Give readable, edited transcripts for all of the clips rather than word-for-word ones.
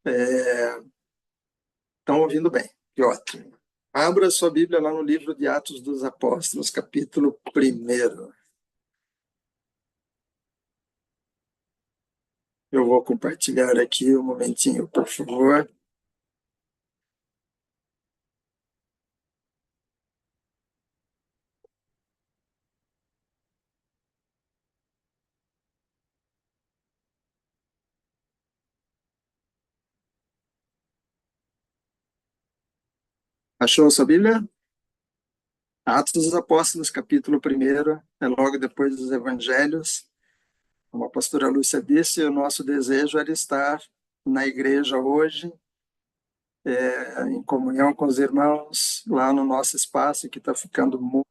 Estão ouvindo bem? Que ótimo. Abra sua Bíblia lá no livro de Atos dos Apóstolos, capítulo 1. Eu vou compartilhar aqui um momentinho, por favor. Achou a sua Bíblia? Atos dos Apóstolos, capítulo 1, é logo depois dos Evangelhos. Como a pastora Lúcia disse, o nosso desejo era estar na igreja hoje, em comunhão com os irmãos, lá no nosso espaço, que está ficando muito.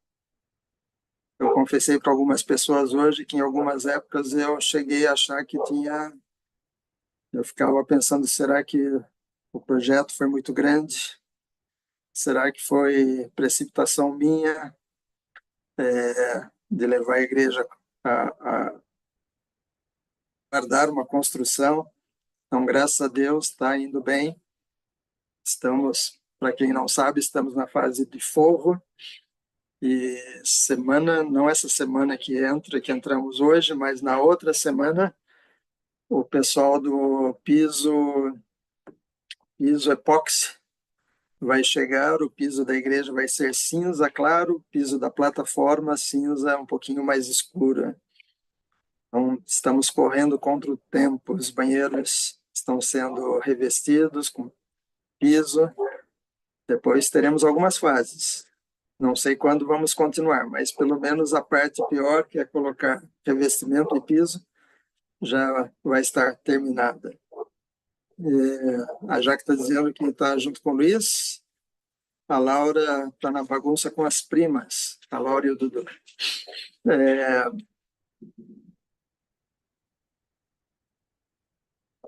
Eu confessei para algumas pessoas hoje que em algumas épocas eu cheguei a achar que tinha. Eu ficava pensando, será que o projeto foi muito grande? Será que foi precipitação minha, de levar a igreja a guardar uma construção? Então, graças a Deus, está indo bem. Estamos, para quem não sabe, estamos na fase de forro. E semana, não essa semana que entra, que entramos hoje, mas na outra semana, o pessoal do piso epóxi vai chegar, o piso da igreja vai ser cinza claro, o piso da plataforma cinza um pouquinho mais escuro. Então, estamos correndo contra o tempo, os banheiros estão sendo revestidos com piso, depois teremos algumas fases. Não sei quando vamos continuar, mas pelo menos a parte pior, que é colocar revestimento e piso, já vai estar terminada. A Jaque está dizendo que está junto com o Luiz. A Laura está na bagunça com as primas, a Laura e o Dudu.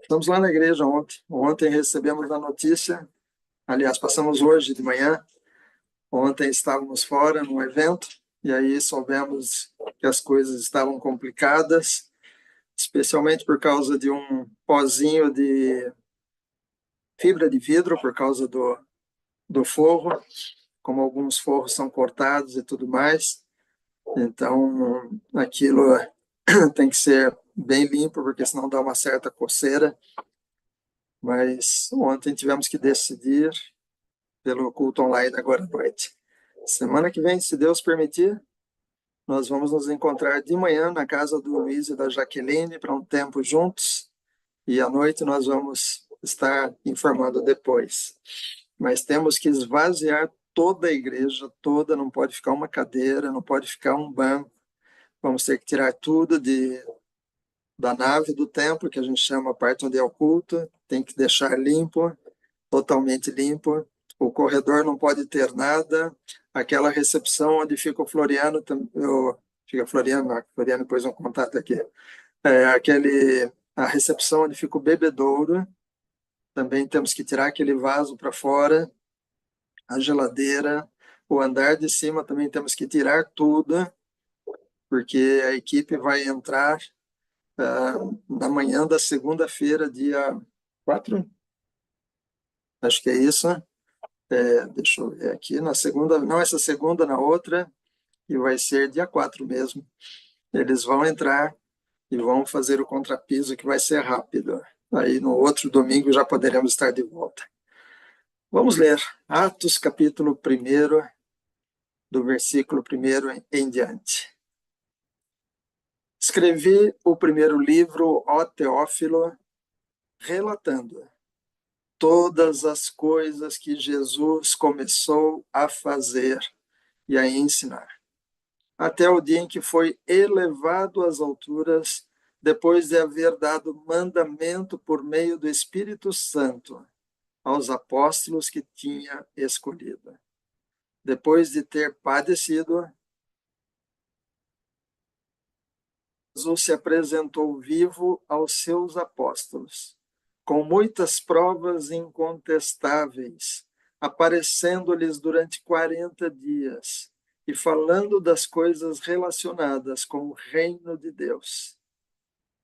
Estamos lá na igreja ontem. Ontem recebemos a notícia, aliás, passamos hoje de manhã. Ontem estávamos fora num evento, e aí soubemos que as coisas estavam complicadas, especialmente por causa de um pozinho de fibra de vidro, por causa do forro, como alguns forros são cortados e tudo mais. Então, aquilo tem que ser bem limpo, porque senão dá uma certa coceira. Mas ontem tivemos que decidir pelo culto online agora à noite. Semana que vem, se Deus permitir, nós vamos nos encontrar de manhã na casa do Luiz e da Jaqueline para um tempo juntos, e à noite nós vamos estar informando depois. Mas temos que esvaziar toda a igreja, toda, não pode ficar uma cadeira, não pode ficar um banco. Vamos ter que tirar tudo da nave do templo, que a gente chama a parte onde é o culto, tem que deixar limpo, totalmente limpo. O corredor não pode ter nada. Aquela recepção onde fica o Floriano, fica Floriano, não, Floriano depois um contato aqui. A recepção onde fica o bebedouro, também temos que tirar aquele vaso para fora, a geladeira, o andar de cima também temos que tirar tudo, porque a equipe vai entrar na manhã da segunda-feira, dia 4, acho que é isso. Deixa eu ver aqui, na segunda, não essa segunda, na outra, e vai ser dia 4 mesmo. Eles vão entrar e vão fazer o contrapiso, que vai ser rápido. Aí no outro domingo já poderemos estar de volta. Vamos ler Atos capítulo 1, do versículo 1 em diante. Escrevi o primeiro livro, ó Teófilo, relatando todas as coisas que Jesus começou a fazer e a ensinar, até o dia em que foi elevado às alturas, depois de haver dado mandamento por meio do Espírito Santo aos apóstolos que tinha escolhido. Depois de ter padecido, Jesus se apresentou vivo aos seus apóstolos, com muitas provas incontestáveis, aparecendo-lhes durante 40 dias e falando das coisas relacionadas com o reino de Deus.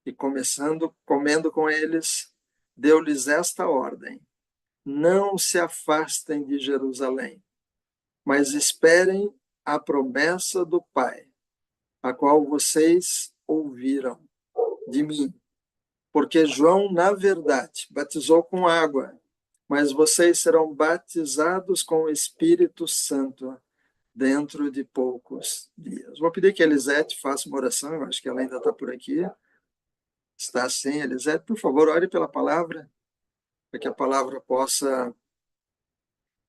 E comendo com eles, deu-lhes esta ordem: não se afastem de Jerusalém, mas esperem a promessa do Pai, a qual vocês ouviram de mim. Porque João, na verdade, batizou com água, mas vocês serão batizados com o Espírito Santo dentro de poucos dias. Vou pedir que a Elisete faça uma oração, eu acho que ela ainda está por aqui. Está sim, Elisete, por favor, ore pela palavra, para que a palavra possa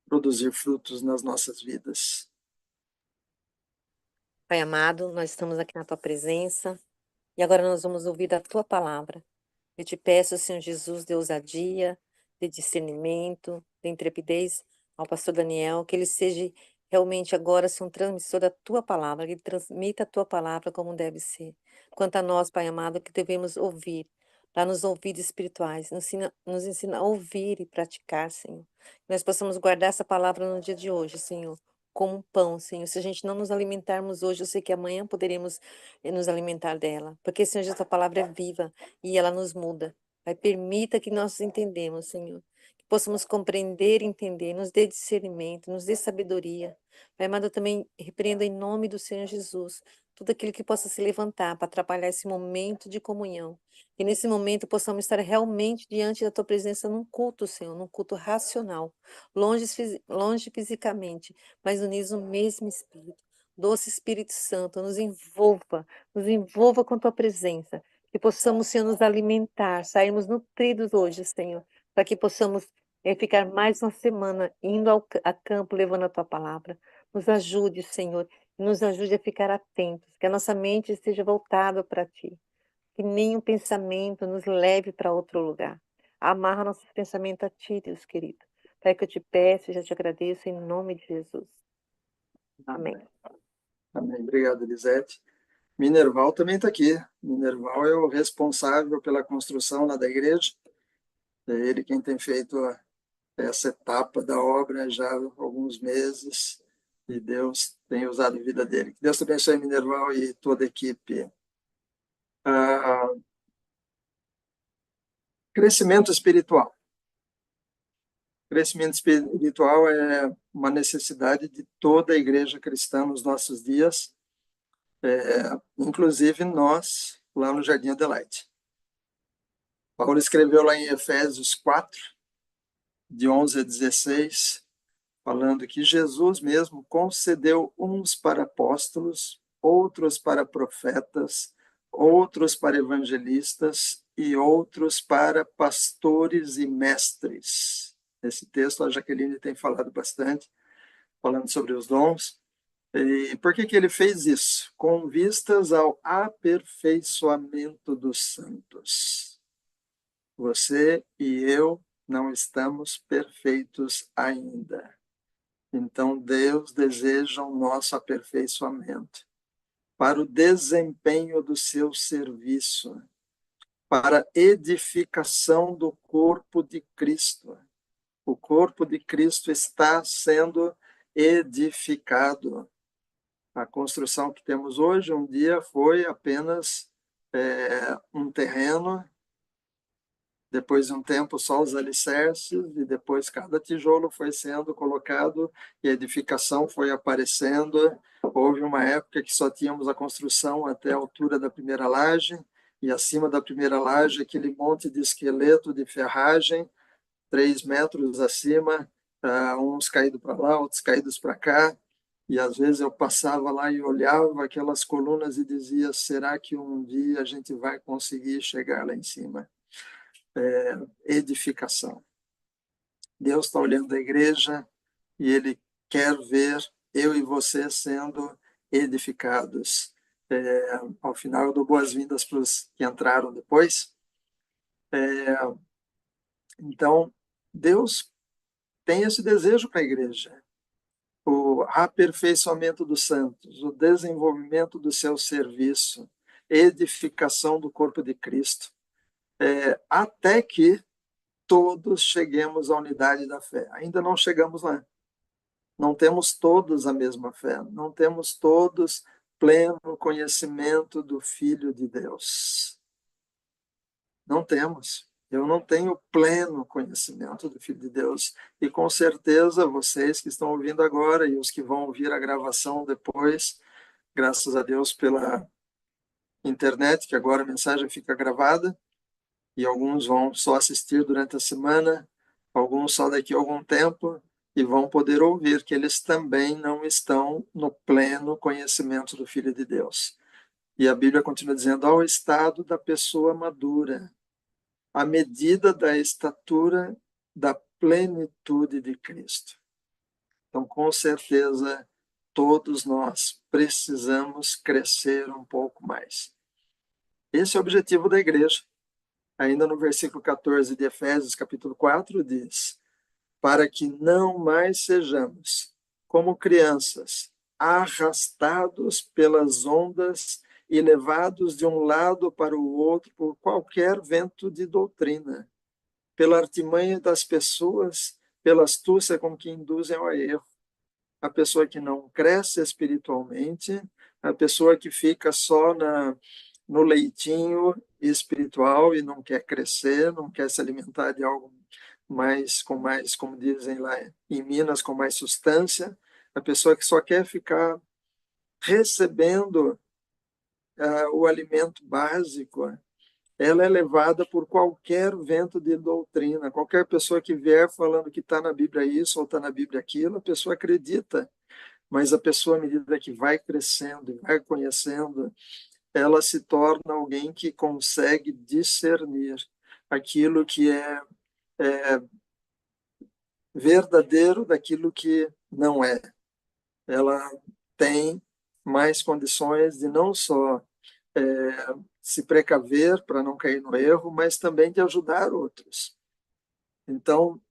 produzir frutos nas nossas vidas. Pai amado, nós estamos aqui na tua presença e agora nós vamos ouvir a tua palavra. Eu te peço, Senhor Jesus, de ousadia, de discernimento, de intrepidez ao pastor Daniel, que ele seja realmente agora, Senhor, um transmissor da tua palavra, que ele transmita a tua palavra como deve ser. Quanto a nós, Pai amado, que devemos ouvir, lá nos ouvidos espirituais, nos ensina a ouvir e praticar, Senhor. Que nós possamos guardar essa palavra no dia de hoje, Senhor, como um pão, Senhor. Se a gente não nos alimentarmos hoje, eu sei que amanhã poderemos nos alimentar dela, porque, Senhor, essa palavra é viva e ela nos muda. Pai, permita que nós entendemos, Senhor, que possamos compreender e entender, nos dê discernimento, nos dê sabedoria. Pai amado, eu também repreendo em nome do Senhor Jesus tudo aquilo que possa se levantar para atrapalhar esse momento de comunhão. E nesse momento possamos estar realmente diante da tua presença num culto, Senhor, num culto racional, longe fisicamente, mas unidos no mesmo Espírito. Doce Espírito Santo, nos envolva com tua presença, que possamos, Senhor, nos alimentar, sairmos nutridos hoje, Senhor, para que possamos ficar mais uma semana indo a campo, levando a tua palavra. Nos ajude, Senhor, e nos ajude a ficar atentos, que a nossa mente esteja voltada para ti, que nenhum pensamento nos leve para outro lugar. Amarra nossos pensamentos a ti, Deus querido. Pai, que eu te peço e já te agradeço em nome de Jesus. Amém. Amém. Obrigado, Elisete. Minerval também está aqui. Minerval é o responsável pela construção lá da igreja. É ele quem tem feito essa etapa da obra já há alguns meses. E Deus tem usado a vida dele. Que Deus te abençoe, Minerval, e toda a equipe. Crescimento espiritual. Crescimento espiritual é uma necessidade de toda a igreja cristã nos nossos dias, inclusive nós, lá no Jardim Adelaide. Paulo escreveu lá em Efésios 4, de 11 a 16, falando que Jesus mesmo concedeu uns para apóstolos, outros para profetas, outros para evangelistas e outros para pastores e mestres. Nesse texto, a Jaqueline tem falado bastante, falando sobre os dons. E por que ele fez isso? Com vistas ao aperfeiçoamento dos santos. Você e eu não estamos perfeitos ainda. Então, Deus deseja o nosso aperfeiçoamento para o desempenho do seu serviço, para a edificação do corpo de Cristo. O corpo de Cristo está sendo edificado. A construção que temos hoje, um dia foi apenas um terreno, depois de um tempo só os alicerces, e depois cada tijolo foi sendo colocado e a edificação foi aparecendo. Houve uma época que só tínhamos a construção até a altura da primeira laje, e acima da primeira laje aquele monte de esqueleto de ferragem, 3 metros acima, uns caídos para lá, outros caídos para cá, e às vezes eu passava lá e olhava aquelas colunas e dizia, será que um dia a gente vai conseguir chegar lá em cima? Edificação. Deus está olhando a igreja e Ele quer ver eu e você sendo edificados. Ao final, eu dou boas-vindas para os que entraram depois. Então, Deus tem esse desejo para a igreja. O aperfeiçoamento dos santos, o desenvolvimento do seu serviço, edificação do corpo de Cristo, até que todos cheguemos à unidade da fé. Ainda não chegamos lá. Não temos todos a mesma fé, não temos todos pleno conhecimento do Filho de Deus. Não temos. Eu não tenho pleno conhecimento do Filho de Deus. E com certeza vocês que estão ouvindo agora e os que vão ouvir a gravação depois, graças a Deus pela internet, que agora a mensagem fica gravada, e alguns vão só assistir durante a semana, alguns só daqui a algum tempo, e vão poder ouvir que eles também não estão no pleno conhecimento do Filho de Deus. E a Bíblia continua dizendo, ao estado da pessoa madura, à medida da estatura da plenitude de Cristo. Então, com certeza, todos nós precisamos crescer um pouco mais. Esse é o objetivo da igreja. Ainda no versículo 14 de Efésios, capítulo 4, diz, para que não mais sejamos como crianças, arrastados pelas ondas e levados de um lado para o outro por qualquer vento de doutrina, pela artimanha das pessoas, pela astúcia com que induzem ao erro. A pessoa que não cresce espiritualmente, a pessoa que fica só no leitinho espiritual e não quer crescer, não quer se alimentar de algo mais, como dizem lá em Minas, com mais substância, a pessoa que só quer ficar recebendo o alimento básico, ela é levada por qualquer vento de doutrina. Qualquer pessoa que vier falando que está na Bíblia isso ou está na Bíblia aquilo, a pessoa acredita. Mas a pessoa, à medida que vai crescendo e vai conhecendo, ela se torna alguém que consegue discernir aquilo que é verdadeiro daquilo que não é. Ela tem mais condições de não só se precaver para não cair no erro, mas também de ajudar outros. Então,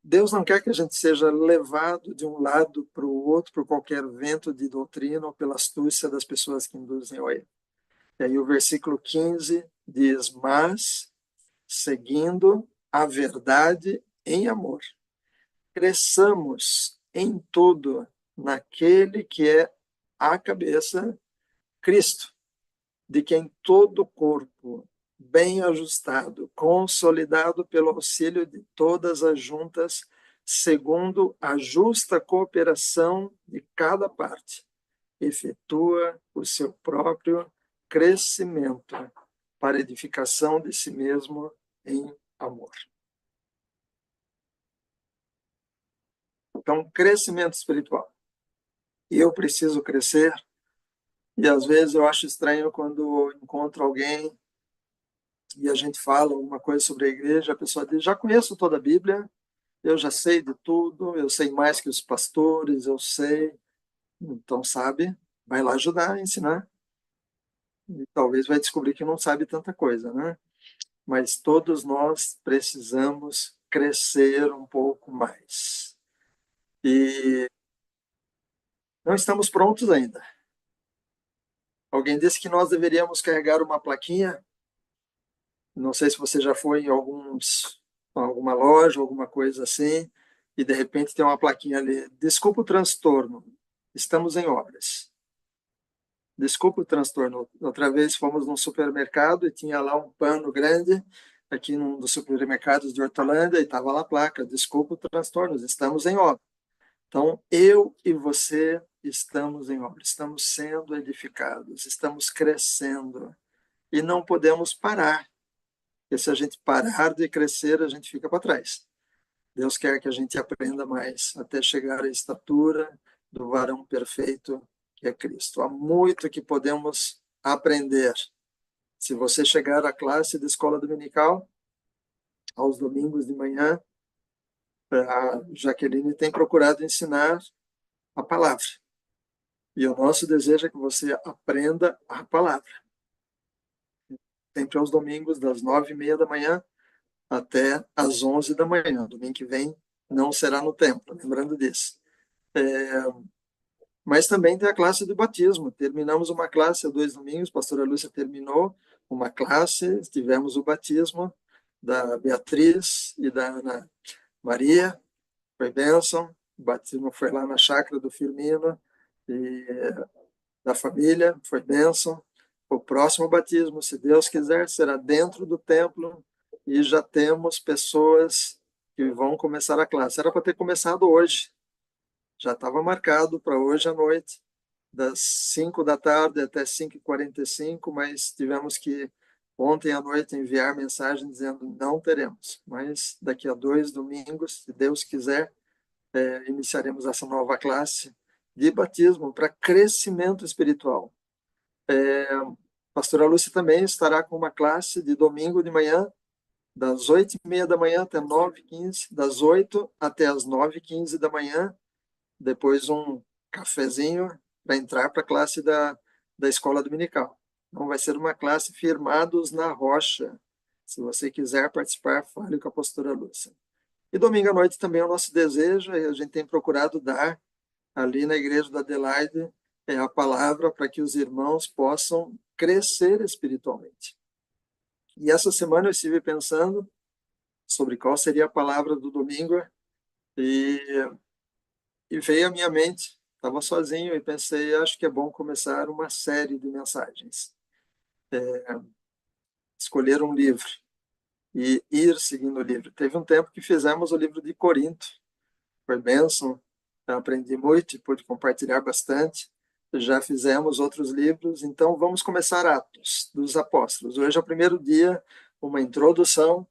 Deus não quer que a gente seja levado de um lado para o outro por qualquer vento de doutrina ou pela astúcia das pessoas que induzem ao erro. E aí o versículo 15 diz, mas, seguindo a verdade em amor, cresçamos em tudo naquele que é a cabeça, Cristo, de quem todo o corpo, bem ajustado, consolidado pelo auxílio de todas as juntas, segundo a justa cooperação de cada parte, efetua o seu próprio crescimento para edificação de si mesmo em amor. Então, crescimento espiritual. E eu preciso crescer, e às vezes eu acho estranho quando encontro alguém e a gente fala alguma coisa sobre a igreja, a pessoa diz, já conheço toda a Bíblia, eu já sei de tudo, eu sei mais que os pastores, eu sei. Então, sabe, vai lá ajudar a ensinar. E talvez vai descobrir que não sabe tanta coisa, né? Mas todos nós precisamos crescer um pouco mais. E não estamos prontos ainda. Alguém disse que nós deveríamos carregar uma plaquinha. Não sei se você já foi em alguma loja, alguma coisa assim, e de repente tem uma plaquinha ali. Desculpa o transtorno, estamos em obras. Desculpa o transtorno. Outra vez fomos num supermercado e tinha lá um pano grande, aqui num dos supermercados de Hortolândia, e estava lá a placa, desculpa o transtorno, estamos em obra. Então, eu e você estamos em obra, estamos sendo edificados, estamos crescendo, e não podemos parar, porque se a gente parar de crescer, a gente fica para trás. Deus quer que a gente aprenda mais, até chegar à estatura do varão perfeito, que é Cristo. Há muito que podemos aprender. Se você chegar à classe de escola dominical, aos domingos de manhã, a Jaqueline tem procurado ensinar a palavra. E o nosso desejo é que você aprenda a palavra. Sempre aos domingos, das 9h30 da manhã até às 11 da manhã. Domingo que vem não será no templo, lembrando disso. Mas também tem a classe do batismo. Terminamos uma classe há 2 domingos, a pastora Lúcia terminou uma classe, tivemos o batismo da Beatriz e da Ana Maria, foi bênção. O batismo foi lá na chácara do Firmino e da família, foi bênção. O próximo batismo, se Deus quiser, será dentro do templo, e já temos pessoas que vão começar a classe. Era para ter começado hoje, já estava marcado para hoje à noite, das 5 da tarde até 5h45, mas tivemos que, ontem à noite, enviar mensagem dizendo não teremos, mas daqui a 2 domingos, se Deus quiser, iniciaremos essa nova classe de batismo para crescimento espiritual. Pastora Lúcia também estará com uma classe de domingo de manhã, das 8h30 da manhã até 9h15, das 8 até as 9h15 da manhã, depois um cafezinho para entrar para a classe da escola dominical. Então vai ser uma classe firmados na rocha. Se você quiser participar, fale com a pastora Lúcia. E domingo à noite também é o nosso desejo, e a gente tem procurado dar ali na igreja da Adelaide a palavra para que os irmãos possam crescer espiritualmente. E essa semana eu estive pensando sobre qual seria a palavra do domingo e veio à minha mente, estava sozinho e pensei, acho que é bom começar uma série de mensagens. Escolher um livro e ir seguindo o livro. Teve um tempo que fizemos o livro de Corinto, foi bênção, aprendi muito, pude compartilhar bastante. Já fizemos outros livros, então vamos começar Atos dos Apóstolos. Hoje é o primeiro dia, uma introdução,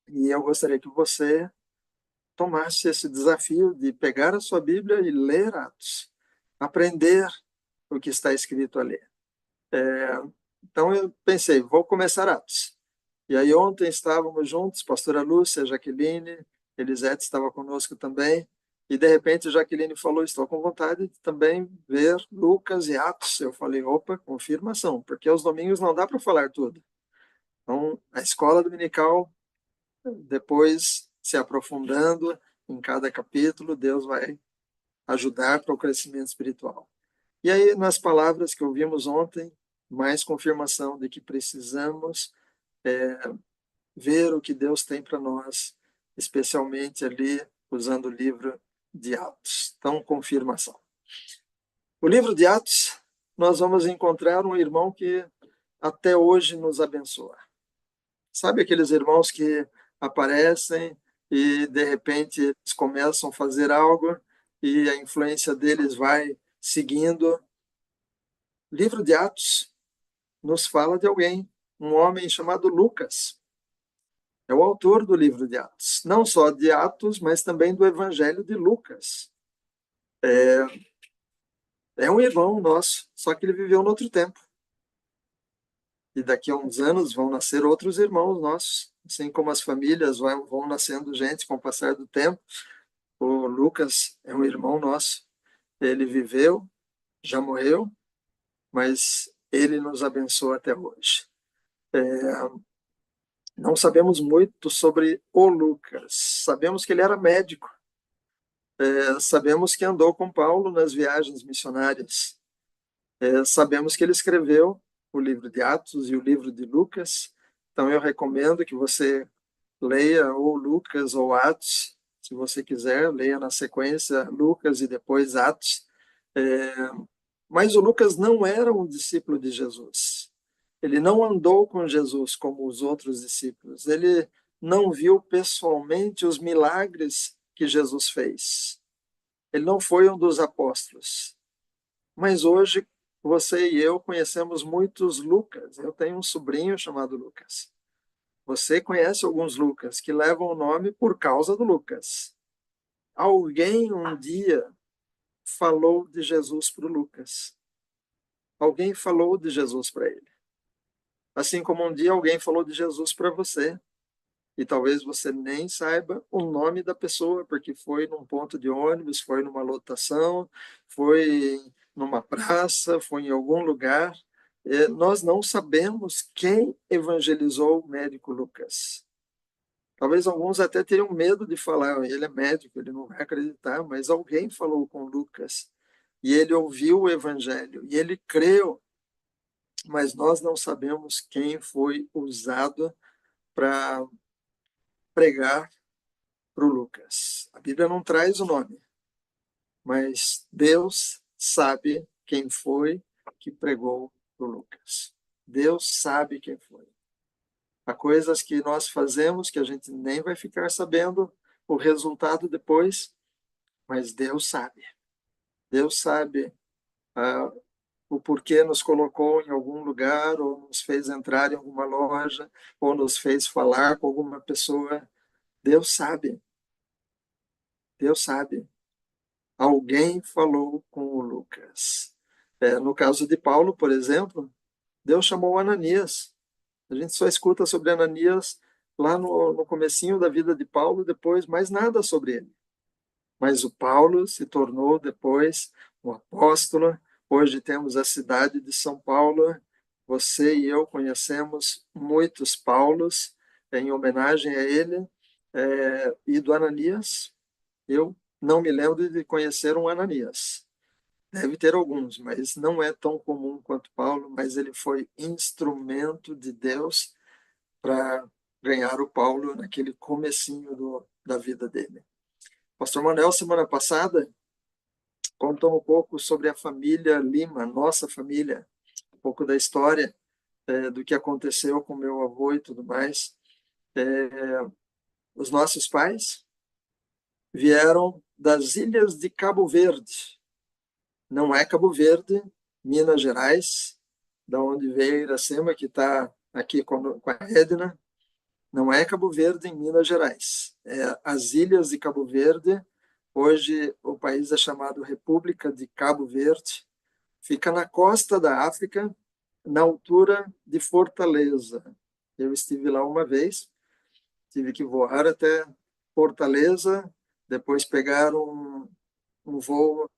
e eu gostaria que você tomasse esse desafio de pegar a sua Bíblia e ler Atos, aprender o que está escrito ali. Então eu pensei, vou começar Atos. E aí ontem estávamos juntos, pastora Lúcia, Jaqueline, Elisete estava conosco também, e de repente Jaqueline falou, estou com vontade de também ver Lucas e Atos. Eu falei, opa, confirmação, porque aos domingos não dá para falar tudo. Então, a escola dominical, depois se aprofundando em cada capítulo, Deus vai ajudar para o crescimento espiritual. E aí, nas palavras que ouvimos ontem, mais confirmação de que precisamos ver o que Deus tem para nós, especialmente ali usando o livro de Atos. Então, confirmação. O livro de Atos, nós vamos encontrar um irmão que até hoje nos abençoa. Sabe aqueles irmãos que aparecem e, de repente, eles começam a fazer algo e a influência deles vai seguindo? O livro de Atos nos fala de alguém, um homem chamado Lucas. É o autor do livro de Atos. Não só de Atos, mas também do Evangelho de Lucas. É um irmão nosso, só que ele viveu no outro tempo. E daqui a uns anos vão nascer outros irmãos nossos, assim como as famílias vão nascendo gente com o passar do tempo. O Lucas é um irmão nosso. Ele viveu, já morreu, mas ele nos abençoa até hoje. Não sabemos muito sobre o Lucas. Sabemos que ele era médico. Sabemos que andou com Paulo nas viagens missionárias. Sabemos que ele escreveu o livro de Atos e o livro de Lucas. Então eu recomendo que você leia ou Lucas ou Atos, se você quiser, leia na sequência Lucas e depois Atos. Mas o Lucas não era um discípulo de Jesus. Ele não andou com Jesus como os outros discípulos. Ele não viu pessoalmente os milagres que Jesus fez. Ele não foi um dos apóstolos. Mas hoje, você e eu conhecemos muitos Lucas. Eu tenho um sobrinho chamado Lucas. Você conhece alguns Lucas que levam o nome por causa do Lucas. Alguém um dia falou de Jesus para o Lucas. Alguém falou de Jesus para ele. Assim como um dia alguém falou de Jesus para você. E talvez você nem saiba o nome da pessoa, porque foi num ponto de ônibus, foi numa lotação, foi numa praça, foi em algum lugar. Nós não sabemos quem evangelizou o médico Lucas. Talvez alguns até teriam medo de falar, ele é médico, ele não vai acreditar, mas alguém falou com Lucas e ele ouviu o evangelho e ele creu, mas nós não sabemos quem foi usado para pregar para o Lucas. A Bíblia não traz o nome, mas Deus sabe quem foi que pregou para o Lucas. Deus sabe quem foi. Há coisas que nós fazemos que a gente nem vai ficar sabendo o resultado depois, mas Deus sabe. Deus sabe o porquê nos colocou em algum lugar, ou nos fez entrar em alguma loja, ou nos fez falar com alguma pessoa. Deus sabe. Deus sabe. Alguém falou com o Lucas. No caso de Paulo, por exemplo, Deus chamou Ananias. A gente só escuta sobre Ananias lá no comecinho da vida de Paulo, depois mais nada sobre ele. Mas o Paulo se tornou depois um apóstolo. Hoje temos a cidade de São Paulo. Você e eu conhecemos muitos Paulos em homenagem a ele. E do Ananias, eu não me lembro de conhecer um Ananias. Deve ter alguns, mas não é tão comum quanto Paulo, mas ele foi instrumento de Deus para ganhar o Paulo naquele comecinho da vida dele. Pastor Manuel, semana passada, contou um pouco sobre a família Lima, nossa família, um pouco da história do que aconteceu com meu avô e tudo mais. Os nossos pais vieram das ilhas de Cabo Verde. Não é Cabo Verde, Minas Gerais, da onde veio Iracema, que está aqui com a Edna. Não é Cabo Verde, em Minas Gerais. É as ilhas de Cabo Verde. Hoje o país é chamado República de Cabo Verde. Fica na costa da África, na altura de Fortaleza. Eu estive lá uma vez, tive que voar até Fortaleza, depois pegar um voo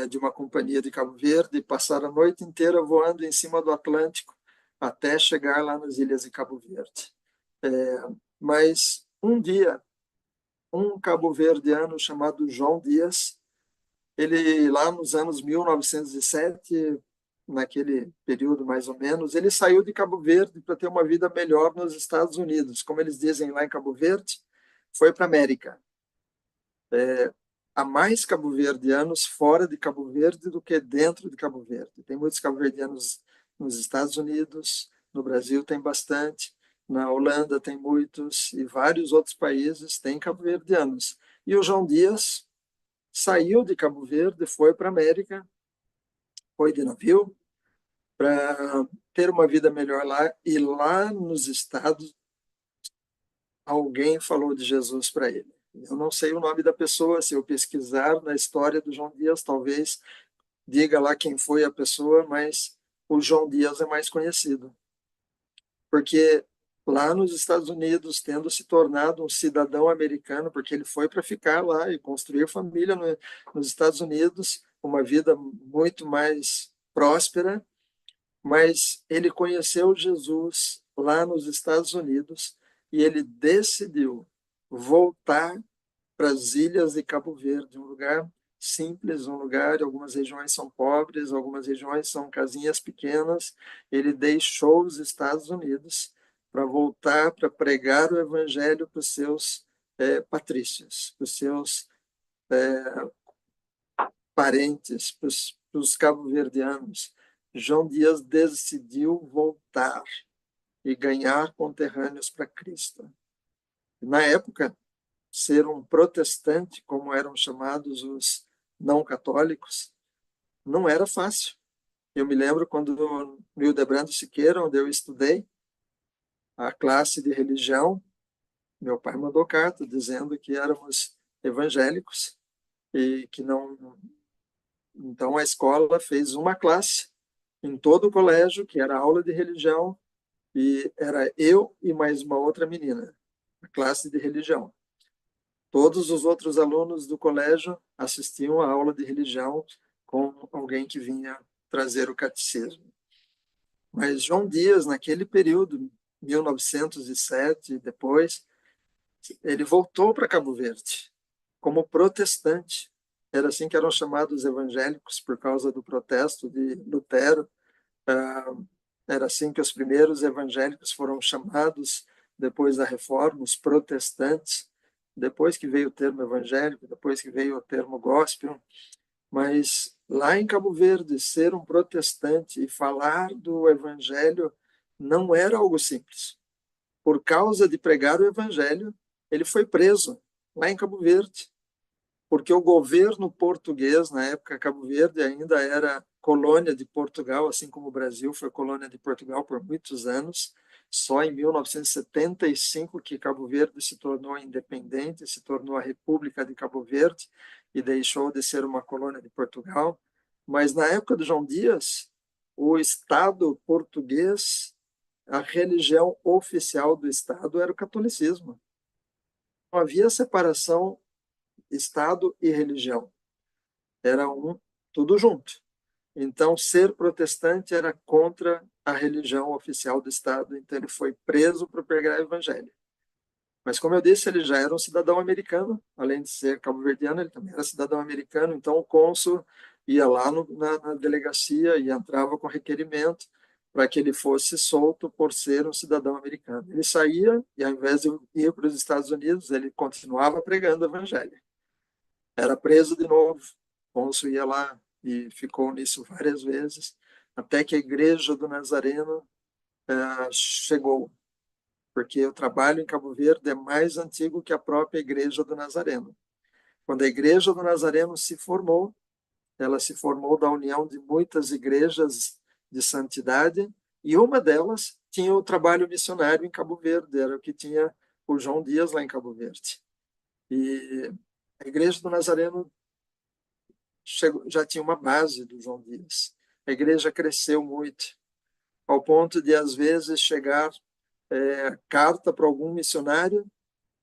de uma companhia de Cabo Verde e passar a noite inteira voando em cima do Atlântico até chegar lá nas ilhas de Cabo Verde. Mas um dia, um cabo-verdiano chamado João Dias, ele lá nos anos 1907, naquele período mais ou menos, ele saiu de Cabo Verde para ter uma vida melhor nos Estados Unidos. Como eles dizem lá em Cabo Verde, foi para a América. Há mais cabo-verdianos fora de Cabo Verde do que dentro de Cabo Verde. Tem muitos cabo-verdianos nos Estados Unidos, no Brasil tem bastante, na Holanda tem muitos, e vários outros países têm cabo-verdianos. E o João Dias saiu de Cabo Verde, foi para a América, foi de navio, para ter uma vida melhor lá, e lá nos Estados, alguém falou de Jesus para ele. Eu não sei o nome da pessoa, se eu pesquisar na história do João Dias, talvez diga lá quem foi a pessoa, mas o João Dias é mais conhecido. Porque lá nos Estados Unidos, tendo se tornado um cidadão americano, porque ele foi para ficar lá e construir família nos Estados Unidos, uma vida muito mais próspera, mas ele conheceu Jesus lá nos Estados Unidos e ele decidiu voltar para as ilhas de Cabo Verde, um lugar simples, um lugar, algumas regiões são pobres, algumas regiões são casinhas pequenas. Ele deixou os Estados Unidos para voltar para pregar o evangelho para os seus patrícios, para os seus parentes, para os cabo-verdianos. João Dias decidiu voltar e ganhar conterrâneos para Cristo. Na época, ser um protestante, como eram chamados os não católicos, não era fácil. Eu me lembro quando no Hildebrando Siqueira, onde eu estudei a classe de religião, meu pai mandou carta dizendo que éramos evangélicos e que não. Então a escola fez uma classe em todo o colégio, que era aula de religião, e era eu e mais uma outra menina, a classe de religião. Todos os outros alunos do colégio assistiam à aula de religião com alguém que vinha trazer o catecismo. Mas João Dias, naquele período, 1907, depois, ele voltou para Cabo Verde como protestante. Era assim que eram chamados evangélicos por causa do protesto de Lutero. Era assim que os primeiros evangélicos foram chamados depois da Reforma, os protestantes. Depois que veio o termo evangélico, depois que veio o termo gospel. Mas lá em Cabo Verde, ser um protestante e falar do evangelho não era algo simples. por causa de pregar o evangelho, ele foi preso lá em Cabo Verde, porque o governo português, na época Cabo Verde ainda era colônia de Portugal, assim como o Brasil foi colônia de Portugal por muitos anos. Só em 1975 que Cabo Verde se tornou independente, se tornou a República de Cabo Verde e deixou de ser uma colônia de Portugal. Mas na época de João Dias, o Estado português, a religião oficial do Estado era o catolicismo. Não havia separação Estado e religião. Era tudo junto. Então, ser protestante era contra a religião oficial do Estado. Então, ele foi preso por pregar o evangelho. Mas, como eu disse, ele já era um cidadão americano. Além de ser cabo-verdiano, ele também era cidadão americano. Então, o cônsul ia lá na delegacia e entrava com requerimento para que ele fosse solto por ser um cidadão americano. Ele saía e, ao invés de ir para os Estados Unidos, ele continuava pregando o evangelho. Era preso de novo. O cônsul ia lá e ficou nisso várias vezes, até que a Igreja do Nazareno chegou, porque o trabalho em Cabo Verde é mais antigo que a própria Igreja do Nazareno. Quando a Igreja do Nazareno se formou, ela se formou da união de muitas igrejas de santidade, e uma delas tinha o trabalho missionário em Cabo Verde, era o que tinha o João Dias lá em Cabo Verde. E a Igreja do Nazareno já tinha uma base do João Dias. A igreja cresceu muito, ao ponto de, às vezes, chegar carta para algum missionário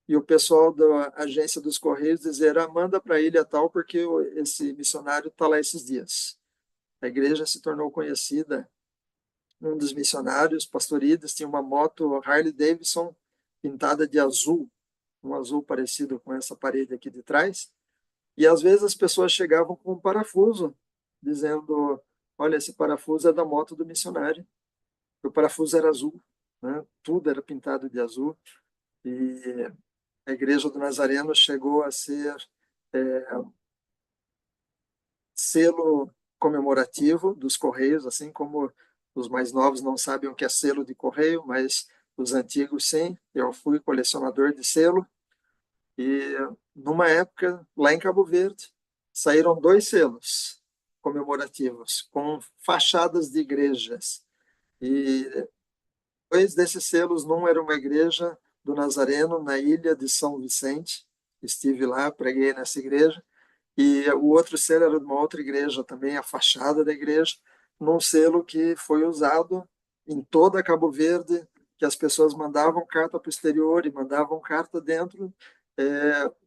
e o pessoal da agência dos Correios dizer, manda para a ilha tal, porque esse missionário está lá esses dias. A igreja se tornou conhecida. Um dos missionários, pastor Ides, tinha uma moto Harley Davidson pintada de azul, um azul parecido com essa parede aqui de trás. E às vezes as pessoas chegavam com um parafuso, dizendo, olha, esse parafuso é da moto do missionário. O parafuso era azul, né? Tudo era pintado de azul. E a Igreja do Nazareno chegou a ser selo comemorativo dos Correios, assim como os mais novos não sabem o que é selo de correio, mas os antigos sim. Eu fui colecionador de selo. E numa época, lá em Cabo Verde, saíram 2 selos comemorativos com fachadas de igrejas. E 2 desses selos, num era uma igreja do Nazareno, na ilha de São Vicente. Estive lá, preguei nessa igreja. E o outro selo era de uma outra igreja também, a fachada da igreja, num selo que foi usado em toda Cabo Verde, que as pessoas mandavam carta para o exterior e mandavam carta dentro.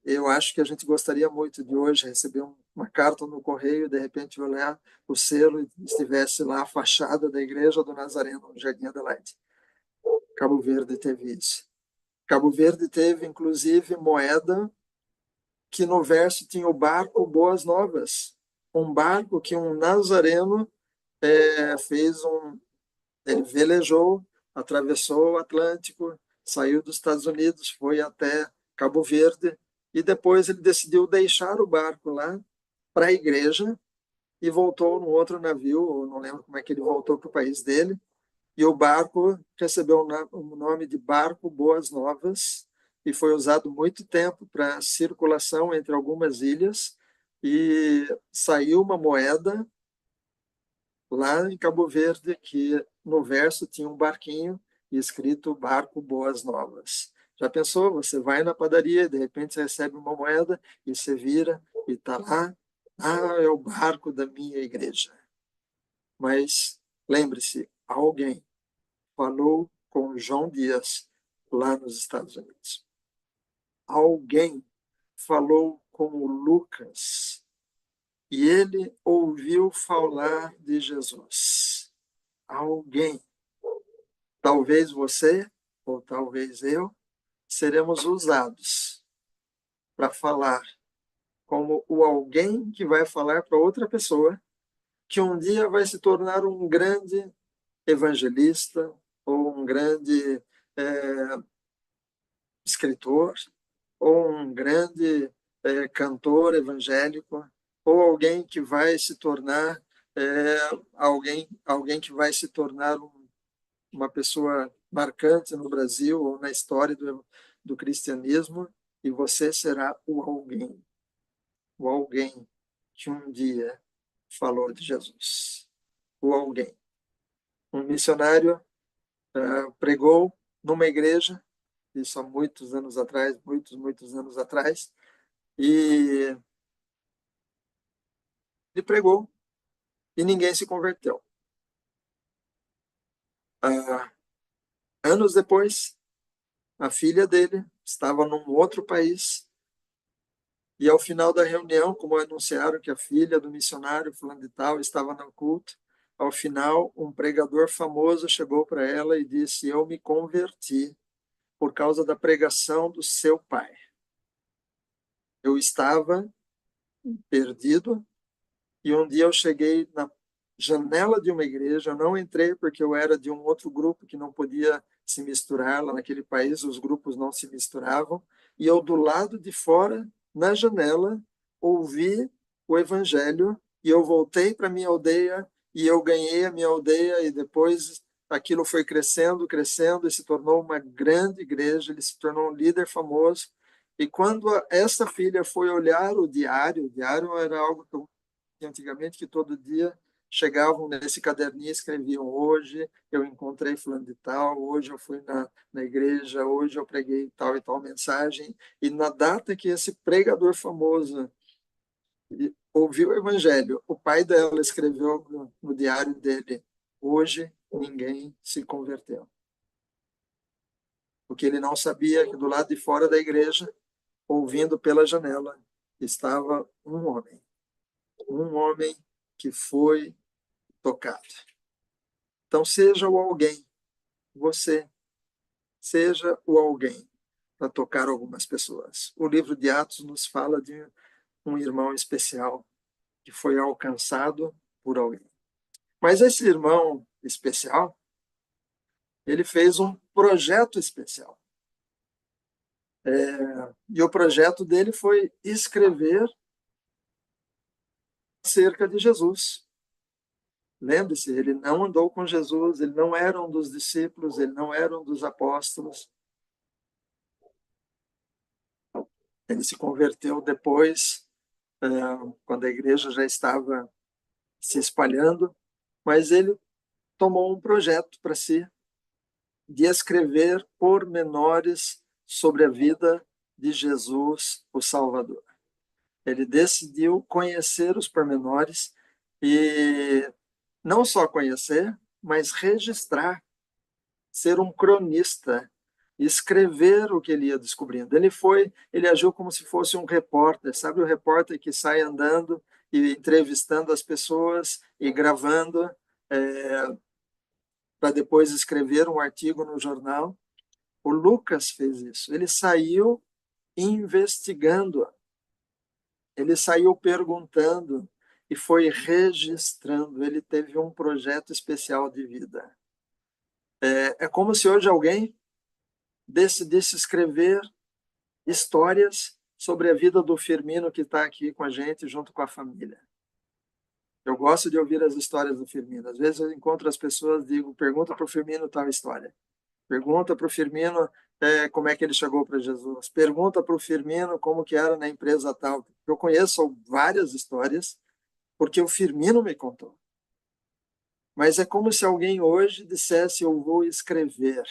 Eu acho que a gente gostaria muito de hoje receber uma carta no correio, de repente olhar o selo e estivesse lá a fachada da igreja do Nazareno, no Jardim Adelaide. Cabo Verde teve isso. Cabo Verde teve, inclusive, moeda que no verso tinha o barco Boas Novas, um barco que um nazareno ele velejou, atravessou o Atlântico, saiu dos Estados Unidos, foi até Cabo Verde, e depois ele decidiu deixar o barco lá para a igreja e voltou no outro navio, não lembro como é que ele voltou para o país dele, e o barco recebeu o nome de Barco Boas Novas e foi usado muito tempo para circulação entre algumas ilhas, e saiu uma moeda lá em Cabo Verde que no verso tinha um barquinho e escrito Barco Boas Novas. Já pensou? Você vai na padaria, de repente você recebe uma moeda e você vira e está lá, é o barco da minha igreja. Mas lembre-se, alguém falou com João Dias lá nos Estados Unidos. Alguém falou com o Lucas e ele ouviu falar de Jesus. Alguém, talvez você ou talvez eu, seremos usados para falar como o alguém que vai falar para outra pessoa que um dia vai se tornar um grande evangelista ou um grande escritor ou um grande cantor evangélico, ou alguém que vai se tornar alguém que vai se tornar uma pessoa marcante no Brasil ou na história do cristianismo, e você será o alguém que um dia falou de Jesus. O alguém. Um missionário pregou numa igreja, isso há muitos anos atrás, muitos anos atrás, e ele pregou e ninguém se converteu. Anos depois, a filha dele estava num outro país e ao final da reunião, como anunciaram que a filha do missionário fulano de tal estava no culto, ao final um pregador famoso chegou para ela e disse: eu me converti por causa da pregação do seu pai. Eu estava perdido e um dia eu cheguei na janela de uma igreja, eu não entrei porque eu era de um outro grupo que não podia se misturar lá naquele país, os grupos não se misturavam, e eu do lado de fora, na janela, ouvi o evangelho e eu voltei para minha aldeia e eu ganhei a minha aldeia e depois aquilo foi crescendo, crescendo e se tornou uma grande igreja, ele se tornou um líder famoso. E quando essa filha foi olhar o diário era algo que eu antigamente, que todo dia chegavam nesse caderninho e escreviam: hoje eu encontrei fulano de tal, hoje eu fui na igreja, hoje eu preguei tal e tal mensagem. E na data que esse pregador famoso ouviu o evangelho, o pai dela escreveu no diário dele: hoje ninguém se converteu. Porque ele não sabia que do lado de fora da igreja, ouvindo pela janela, estava um homem que foi tocado. Então, seja o alguém, você, seja o alguém para tocar algumas pessoas. O livro de Atos nos fala de um irmão especial que foi alcançado por alguém. Mas esse irmão especial, ele fez um projeto especial. E o projeto dele foi escrever acerca de Jesus. Lembre-se, ele não andou com Jesus, ele não era um dos discípulos, ele não era um dos apóstolos. Ele se converteu depois, quando a igreja já estava se espalhando, mas ele tomou um projeto para si de escrever pormenores sobre a vida de Jesus, o Salvador. Ele decidiu conhecer os pormenores e não só conhecer, mas registrar, ser um cronista, escrever o que ele ia descobrindo. Ele agiu como se fosse um repórter, sabe o repórter que sai andando e entrevistando as pessoas e gravando para depois escrever um artigo no jornal. O Lucas fez isso. Ele saiu investigando, ele saiu perguntando e foi registrando. Ele teve um projeto especial de vida. É como se hoje alguém decidisse escrever histórias sobre a vida do Firmino que está aqui com a gente, junto com a família. Eu gosto de ouvir as histórias do Firmino. Às vezes eu encontro as pessoas, digo, pergunta para o Firmino tal história. Pergunta para o Firmino como é que ele chegou para Jesus. Pergunta para o Firmino como que era na empresa tal. Eu conheço várias histórias porque o Firmino me contou. Mas é como se alguém hoje dissesse: eu vou escrever.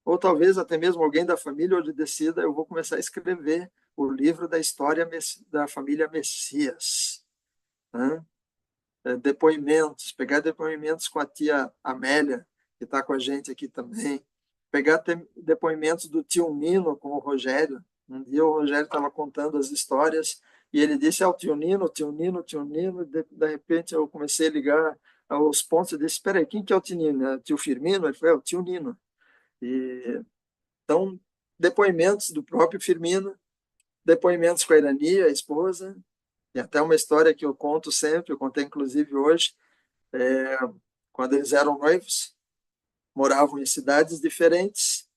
Ou talvez até mesmo alguém da família hoje decida: eu vou começar a escrever o livro da história da família Messias. Né? Depoimentos, pegar depoimentos com a tia Amélia, que está com a gente aqui também, pegar depoimentos do tio Nino com o Rogério. Um dia o Rogério estava contando as histórias e ele disse: o tio Nino, tio Nino, tio Nino. De repente eu comecei a ligar aos pontos e disse: espera aí, quem que é o tio Nino? É o tio Firmino? Ele falou: o tio Nino. E, então, depoimentos do próprio Firmino, depoimentos com a Irani, a esposa, e até uma história que eu conto sempre, eu contei inclusive hoje, quando eles eram noivos, moravam em cidades diferentes,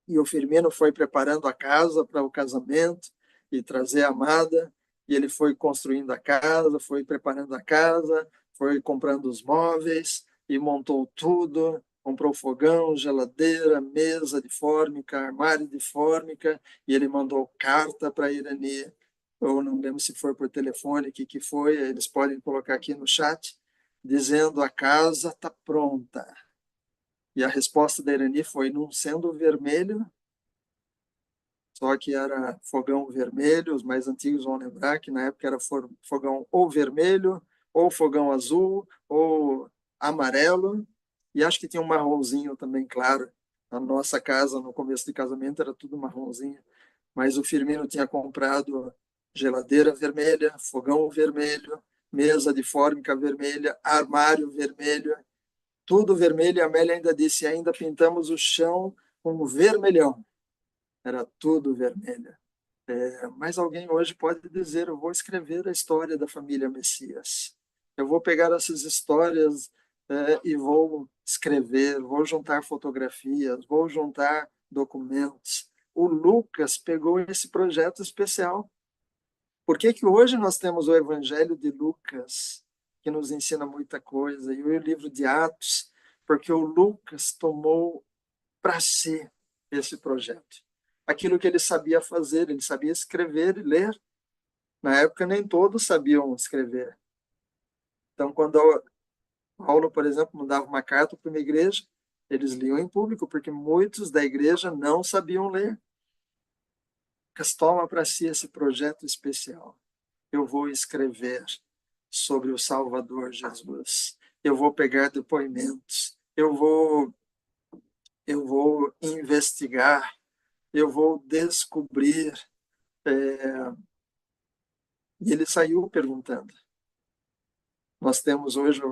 e o Firmino foi preparando a casa para o casamento e trazer a amada, e ele foi construindo a casa, foi preparando a casa, foi comprando os móveis e montou tudo. comprou fogão, geladeira, mesa de fórmica, armário de fórmica, e ele mandou carta para a Irani. Eu não lembro se foi por telefone, o que foi, eles podem colocar aqui no chat, dizendo a casa está pronta. E a resposta da Irani foi, não sendo vermelho, só que era fogão vermelho, os mais antigos vão lembrar que na época era fogão ou vermelho, ou fogão azul, ou amarelo, e acho que tinha um marronzinho também, claro. A nossa casa, no começo de casamento, era tudo marronzinho. Mas o Firmino tinha comprado geladeira vermelha, fogão vermelho, mesa de fórmica vermelha, armário vermelho, tudo vermelho. E a Amélia ainda disse, ainda pintamos o chão com vermelhão. Era tudo vermelho. Mas alguém hoje pode dizer, eu vou escrever a história da família Messias. Eu vou pegar essas histórias e vou escrever, vou juntar fotografias, vou juntar documentos. O Lucas pegou esse projeto especial. Por que que hoje nós temos o Evangelho de Lucas, que nos ensina muita coisa, e o livro de Atos? Porque o Lucas tomou para si esse projeto. Aquilo que ele sabia fazer, ele sabia escrever e ler. Na época, nem todos sabiam escrever. Então, quando Paulo, por exemplo, mandava uma carta para uma igreja, eles liam em público, porque muitos da igreja não sabiam ler. Mas toma para si esse projeto especial. Eu vou escrever sobre o Salvador Jesus. Eu vou pegar depoimentos. Eu vou investigar. Eu vou descobrir. E ele saiu perguntando. Nós temos hoje o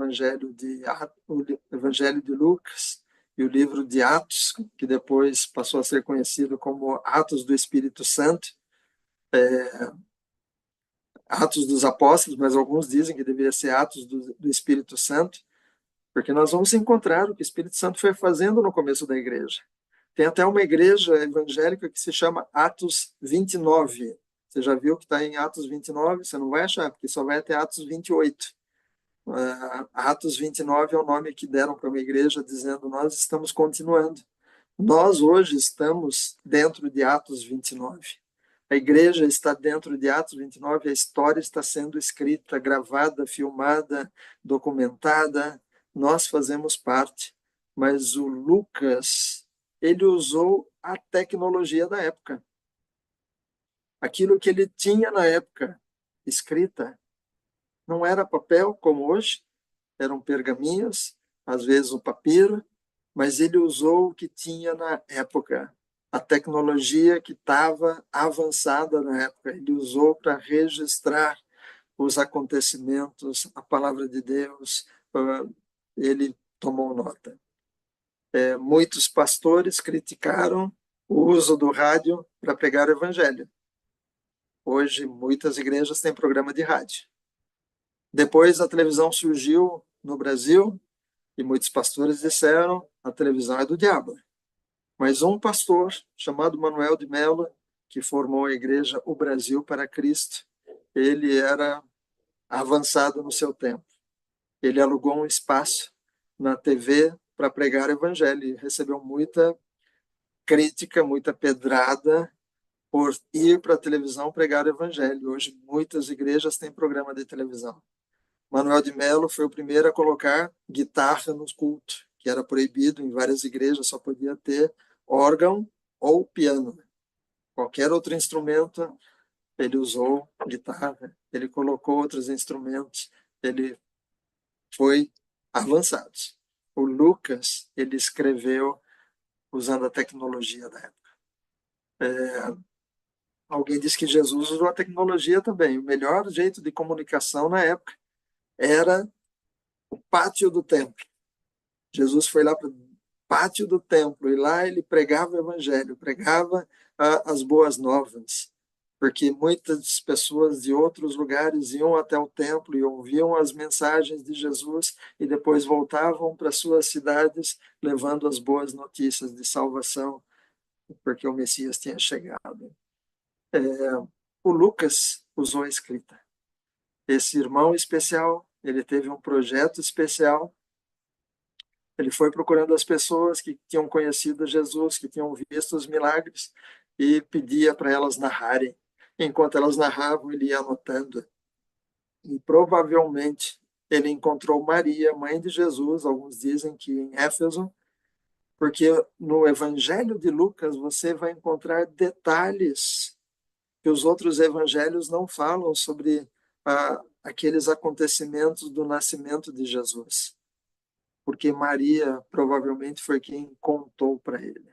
Evangelho de Lucas e o livro de Atos, que depois passou a ser conhecido como Atos do Espírito Santo, Atos dos Apóstolos, mas alguns dizem que deveria ser Atos do Espírito Santo, porque nós vamos encontrar o que o Espírito Santo foi fazendo no começo da igreja. Tem até uma igreja evangélica que se chama Atos 29. Você já viu que está em Atos 29? Você não vai achar, porque só vai até Atos 28. Atos 29 é o nome que deram para uma igreja, dizendo, nós estamos continuando. Nós hoje estamos dentro de Atos 29. A igreja está dentro de Atos 29, a história está sendo escrita, gravada, filmada, documentada, nós fazemos parte. Mas o Lucas, ele usou a tecnologia da época. Aquilo que ele tinha na época, escrita, não era papel como hoje, eram pergaminhos, às vezes o papiro, mas ele usou o que tinha na época, a tecnologia que estava avançada na época. Ele usou para registrar os acontecimentos, a palavra de Deus, ele tomou nota. Muitos pastores criticaram o uso do rádio para pregar o evangelho. Hoje, muitas igrejas têm programa de rádio. Depois, a televisão surgiu no Brasil e muitos pastores disseram a televisão é do diabo. Mas um pastor chamado Manuel de Mello, que formou a igreja O Brasil para Cristo, ele era avançado no seu tempo. Ele alugou um espaço na TV para pregar o evangelho e recebeu muita crítica, muita pedrada por ir para a televisão pregar o evangelho. Hoje, muitas igrejas têm programa de televisão. Manuel de Mello foi o primeiro a colocar guitarra nos cultos, que era proibido em várias igrejas, só podia ter órgão ou piano. Qualquer outro instrumento, ele usou guitarra, ele colocou outros instrumentos, ele foi avançado. O Lucas, ele escreveu usando a tecnologia da época. Alguém disse que Jesus usou a tecnologia também. O melhor jeito de comunicação na época era o pátio do templo. Jesus foi lá para o pátio do templo e lá ele pregava o evangelho, pregava as boas novas, porque muitas pessoas de outros lugares iam até o templo e ouviam as mensagens de Jesus e depois voltavam para suas cidades levando as boas notícias de salvação, porque o Messias tinha chegado. O Lucas usou a escrita. Esse irmão especial, ele teve um projeto especial Ele foi procurando as pessoas que tinham conhecido Jesus, que tinham visto os milagres, e pedia para elas narrarem. Enquanto elas narravam, ele ia anotando. E provavelmente ele encontrou Maria, mãe de Jesus, alguns dizem que em Éfeso, porque no Evangelho de Lucas você vai encontrar detalhes que os outros evangelhos não falam sobre aqueles acontecimentos do nascimento de Jesus, porque Maria provavelmente foi quem contou para ele.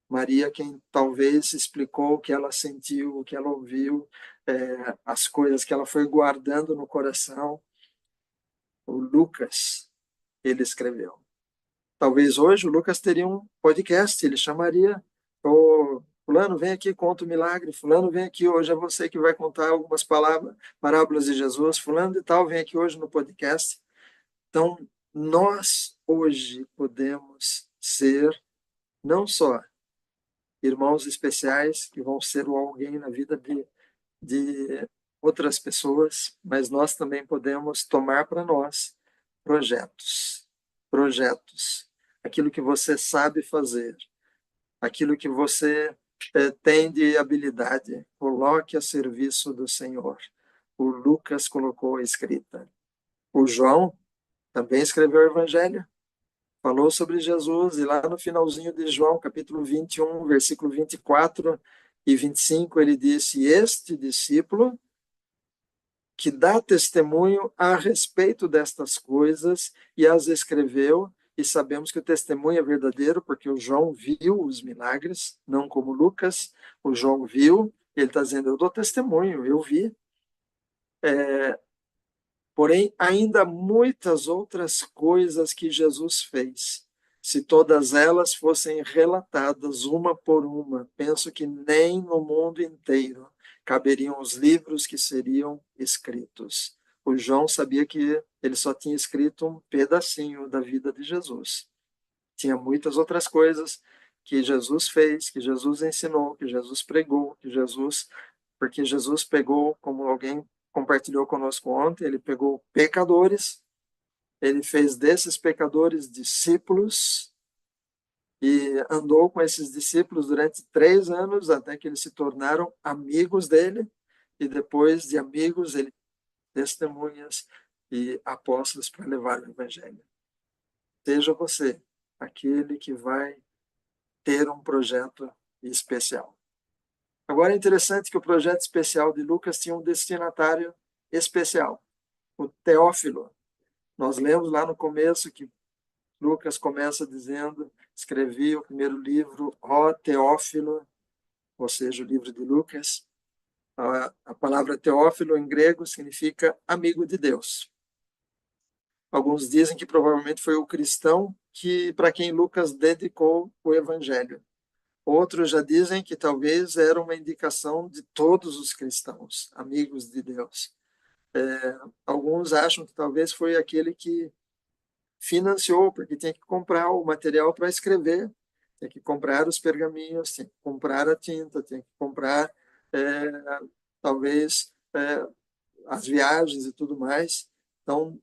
Maria quem talvez explicou o que ela sentiu, o que ela ouviu, as coisas que ela foi guardando no coração. O Lucas, ele escreveu. Talvez hoje o Lucas teria um podcast, ele chamaria o fulano, vem aqui, conta o milagre, fulano, vem aqui, hoje é você que vai contar algumas parábolas de Jesus, fulano de tal, vem aqui hoje no podcast. Então, nós hoje podemos ser não só irmãos especiais, que vão ser alguém na vida de outras pessoas, mas nós também podemos tomar para nós projetos, aquilo que você sabe fazer, aquilo que você tem de habilidade, coloque a serviço do Senhor. O Lucas colocou a escrita. O João também escreveu o Evangelho, falou sobre Jesus, e lá no finalzinho de João, capítulo 21, versículo 24 e 25, ele disse: Este discípulo que dá testemunho a respeito destas coisas e as escreveu, e sabemos que o testemunho é verdadeiro, porque o João viu os milagres, não como Lucas, o João viu, ele está dizendo, eu dou testemunho, eu vi. Porém, ainda muitas outras coisas que Jesus fez. Se todas elas fossem relatadas uma por uma, penso que nem no mundo inteiro caberiam os livros que seriam escritos. O João sabia que ele só tinha escrito um pedacinho da vida de Jesus. Tinha muitas outras coisas que Jesus fez, que Jesus ensinou, que Jesus pregou, porque Jesus pegou, como alguém compartilhou conosco ontem, ele pegou pecadores, ele fez desses pecadores discípulos e andou com esses discípulos durante 3 anos, até que eles se tornaram amigos dele, e depois de amigos, ele testemunhas e apóstolos para levar o evangelho. Seja você aquele que vai ter um projeto especial. Agora é interessante que o projeto especial de Lucas tinha um destinatário especial, o Teófilo. Nós lemos lá no começo que Lucas começa dizendo, escrevi o primeiro livro, ó Teófilo, ou seja, o livro de Lucas. A palavra Teófilo em grego significa amigo de Deus. Alguns dizem que provavelmente foi o cristão para quem Lucas dedicou o evangelho. Outros já dizem que talvez era uma indicação de todos os cristãos, amigos de Deus. Alguns acham que talvez foi aquele que financiou, porque tinha que comprar o material para escrever, tinha que comprar os pergaminhos, tinha que comprar a tinta, tinha que comprar, talvez, as viagens e tudo mais. Então,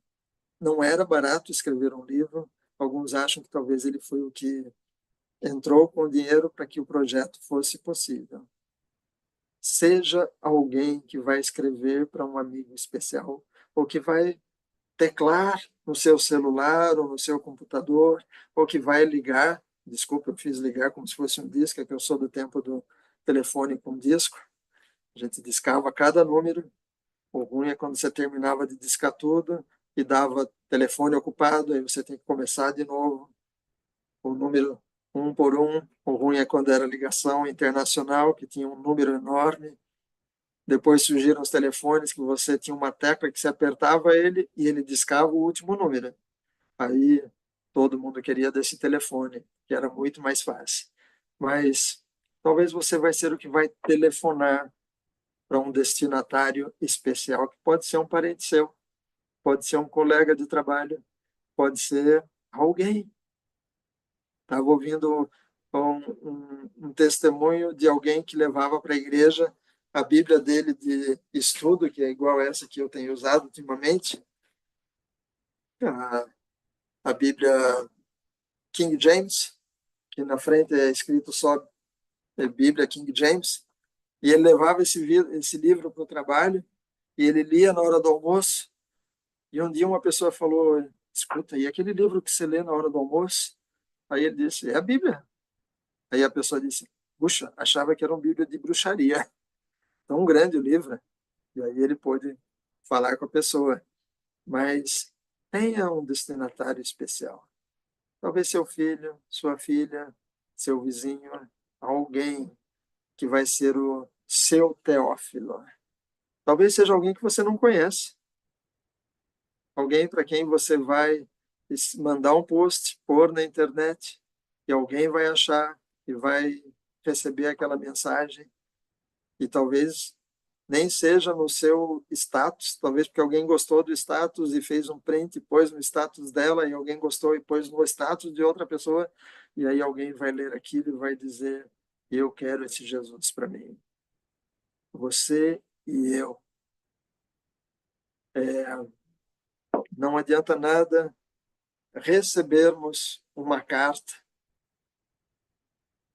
não era barato escrever um livro. Alguns acham que talvez ele foi o que entrou com o dinheiro para que o projeto fosse possível. Seja alguém que vai escrever para um amigo especial, ou que vai teclar no seu celular ou no seu computador, ou que vai ligar, desculpa, eu fiz ligar como se fosse um disco, é que eu sou do tempo do telefone com disco, a gente discava cada número, o ruim é quando você terminava de discar tudo e dava telefone ocupado, aí você tem que começar de novo, o número um por um, o ruim é quando era ligação internacional, que tinha um número enorme. Depois surgiram os telefones que você tinha uma tecla que você apertava ele e ele discava o último número. Aí todo mundo queria desse telefone, que era muito mais fácil. Mas talvez você vai ser o que vai telefonar para um destinatário especial, que pode ser um parente seu, pode ser um colega de trabalho, pode ser alguém. Estava ouvindo um testemunho de alguém que levava para a igreja a Bíblia dele de estudo, que é igual essa que eu tenho usado ultimamente. a Bíblia King James, que na frente é escrito só Bíblia King James, e ele levava esse livro para o trabalho, e ele lia na hora do almoço, e um dia uma pessoa falou, escuta, e aquele livro que você lê na hora do almoço? Aí ele disse, é a Bíblia. Aí a pessoa disse, puxa, achava que era uma Bíblia de bruxaria. Tão grande o livro. E aí ele pôde falar com a pessoa. Mas tenha um destinatário especial. Talvez seu filho, sua filha, seu vizinho, alguém que vai ser o seu Teófilo. Talvez seja alguém que você não conhece. Alguém para quem você vai mandar um post, pôr na internet, e alguém vai achar e vai receber aquela mensagem. E talvez nem seja no seu status, talvez porque alguém gostou do status e fez um print e pôs no status dela, e alguém gostou e pôs no status de outra pessoa, e aí alguém vai ler aquilo e vai dizer, eu quero esse Jesus para mim. Você e eu. Não adianta nada recebermos uma carta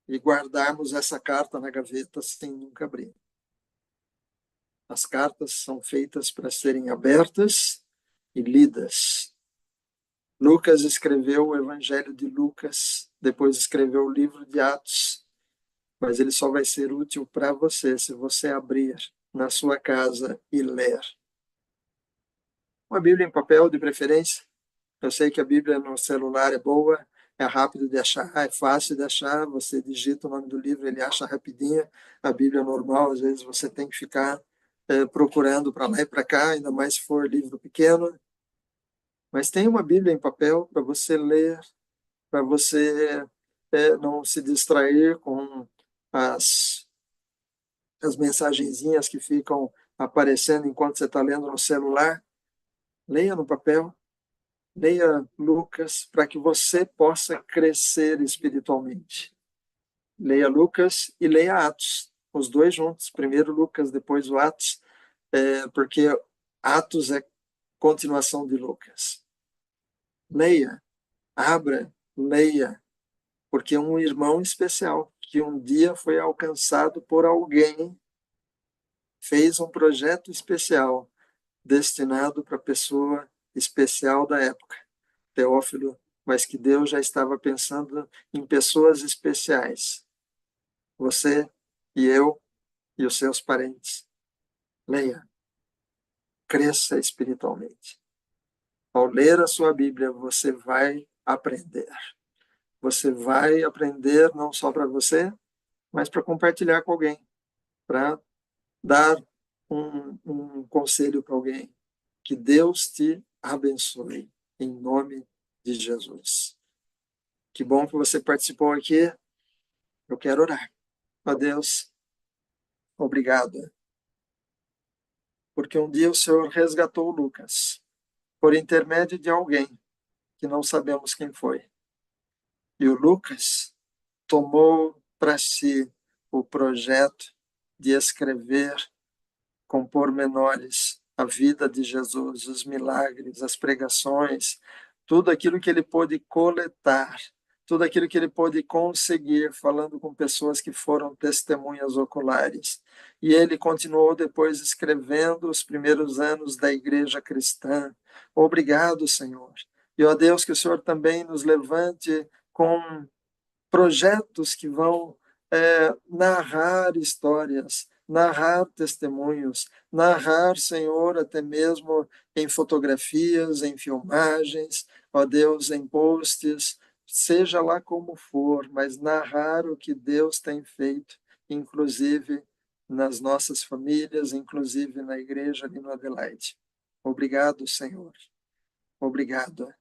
e guardarmos essa carta na gaveta sem nunca abrir. As cartas são feitas para serem abertas e lidas. Lucas escreveu o Evangelho de Lucas, depois escreveu o livro de Atos, mas ele só vai ser útil para você se você abrir na sua casa e ler. Uma Bíblia em papel, de preferência. Eu sei que a Bíblia no celular é boa, é rápido de achar, é fácil de achar, você digita o nome do livro, ele acha rapidinho. A Bíblia normal, às vezes você tem que ficar procurando para lá e para cá, ainda mais se for livro pequeno. Mas tem uma Bíblia em papel para você ler, para você não se distrair com as mensagenzinhas que ficam aparecendo enquanto você está lendo no celular. Leia no papel, leia Lucas, para que você possa crescer espiritualmente. Leia Lucas e leia Atos, os dois juntos. Primeiro Lucas, depois o Atos, porque Atos é continuação de Lucas. Leia, abra, leia, porque um irmão especial que um dia foi alcançado por alguém fez um projeto especial destinado para a pessoa especial da época, Teófilo, mas que Deus já estava pensando em pessoas especiais. Você e eu e os seus parentes. Leia, cresça espiritualmente. Ao ler a sua Bíblia, você vai aprender. Você vai aprender não só para você, mas para compartilhar com alguém, para dar um conselho para alguém. Que Deus te abençoe, em nome de Jesus. Que bom que você participou aqui. Eu quero orar. Ó Deus, obrigado. Porque um dia o Senhor resgatou Lucas, por intermédio de alguém que não sabemos quem foi. E o Lucas tomou para si o projeto de escrever com pormenores a vida de Jesus, os milagres, as pregações, tudo aquilo que ele pôde coletar, tudo aquilo que ele pôde conseguir falando com pessoas que foram testemunhas oculares. E ele continuou depois escrevendo os primeiros anos da igreja cristã. Obrigado, Senhor. E, ó Deus, que o Senhor também nos levante com projetos que vão narrar histórias, narrar testemunhos, narrar, Senhor, até mesmo em fotografias, em filmagens, ó Deus, em posts, seja lá como for, mas narrar o que Deus tem feito, inclusive nas nossas famílias, inclusive na igreja ali no Adelaide. Obrigado, Senhor. Obrigado.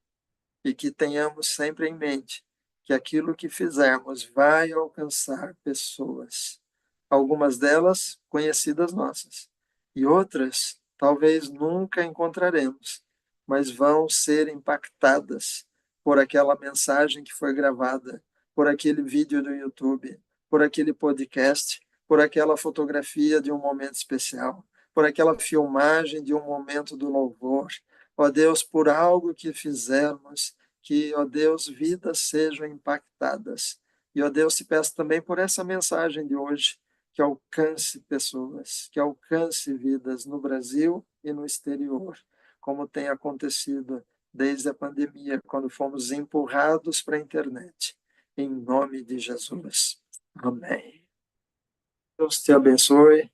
E que tenhamos sempre em mente que aquilo que fizermos vai alcançar pessoas. Algumas delas conhecidas nossas, e outras talvez nunca encontraremos, mas vão ser impactadas por aquela mensagem que foi gravada, por aquele vídeo do YouTube, por aquele podcast, por aquela fotografia de um momento especial, por aquela filmagem de um momento do louvor. Ó Deus, por algo que fizermos, que, ó Deus, vidas sejam impactadas. E, ó Deus, te peço também por essa mensagem de hoje, que alcance pessoas, que alcance vidas no Brasil e no exterior, como tem acontecido desde a pandemia, quando fomos empurrados para a internet. Em nome de Jesus. Amém. Deus te abençoe.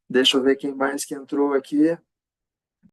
Deixa eu ver quem mais que entrou aqui.